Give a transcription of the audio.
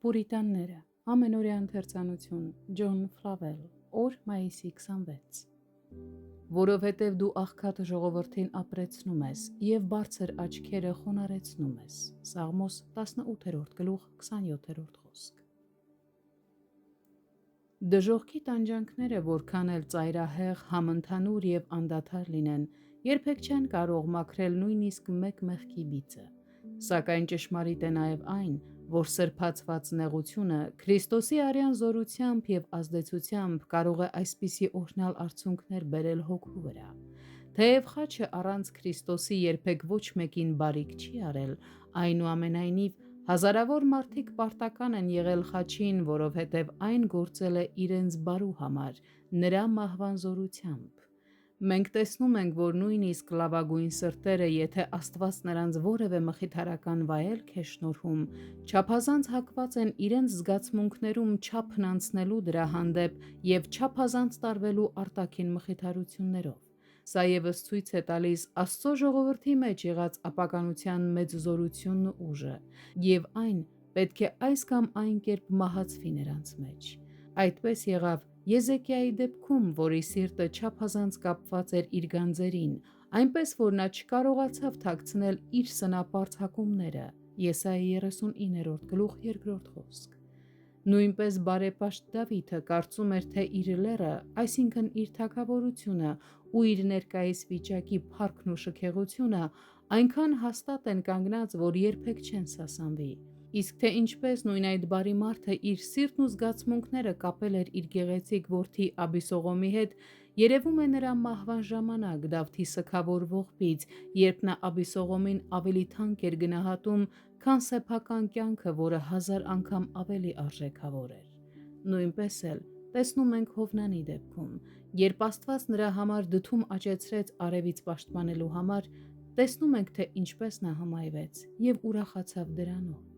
Պուրիտանները, ամենօրյա ընթերցանություն, Ջոն Ֆլավել, օր մայիսի 26։ Որովհետև դու աղքատ ժողովրդին ապրեցնում ես և բարձր աչքերը խոնարեցնում ես։ Սաղմոս 18-27 խոսք։ Դժոխքի տանջանքները, որքան էլ ծայրահեղ, համընդհանուր և անդադար լինեն, երբեք չեն կարող մաքրել նույնիսկ մեկ մեղքի բիծը։ Սակայն ճշմարիտ է նաև այն, որ սրբացված նեղությունը Քրիստոսի արյան զորությամբ և ազդեցությամբ կարող է այսպիսի օրհնյալ արդյունքներ բերել հոգու վրա։ Թեև խաչը առանց Քրիստոսի երբեք ոչ մեկին բարիք չի արել, այնուամենայնիվ հազարավոր մարդիկ պարտական են եղել խաչին, որովհետև այն գործել է իրենց բարու համար, նրա մահվան զորությամբ։ Մենք տեսնում ենք, որ նույնիսկ լավագույն սրտերը, եթե Աստված նրանց որևէ մխիթարական վայելք է շնորհում, չափազանց հակված են իրենց զգացմունքներում չափն անցնելու դրա հանդեպ և չափազանց տարվելու արտաքին մխիթարություններով։ Սա ևս ցույց է տալիս Աստծո ժողովրդի մեջ եղած ապականության մեծ զորությունն ու ուժը, և այն պետք է այս կամ այն կերպ մահացվի նրանց մեջ։ Այդպես եղավ Եզեկիայի դեպքում, որի սիրտը չափազանց կապված էր իր գանձերին, այնպես որ նա չկարողացավ թաքցնել իր սնապարծ հակումները։ Եսայի 39-2 խոսք։ Նույնպես բարեպաշտ Դավիթը կարծում էր, թե իր լեռը, այսինքն իր թագավորությունը ու իր ներկայիս վիճակի փառքն ու շքեղությունը այնքան հաստատ են կանգնած, որ երբեք չեն սասանվի։ Իսկ թե ինչպես նույն այդ բարի մարդը իր սիրտն ու զգացմունքները կապել էր իր գեղեցիկ որդի Աբիսողոմի հետ, երևում է նրա մահվան ժամանակ Դավթի սգավոր ողբից, երբ նա Աբիսողոմին ավելի թանկ էր գնահատում, քան սեփական կյանքը, որը 1000 անգամ ավելի արժեքավոր էր։ Նույնպես էլ տեսնում ենք Հովնանի դեպքում, երբ Աստված նրա համար դդում աճեցրեց արևից պաշտպանելու համար, տեսնում ենք, թե ինչպես նա հմայվեց և ուրախացավ դրանով։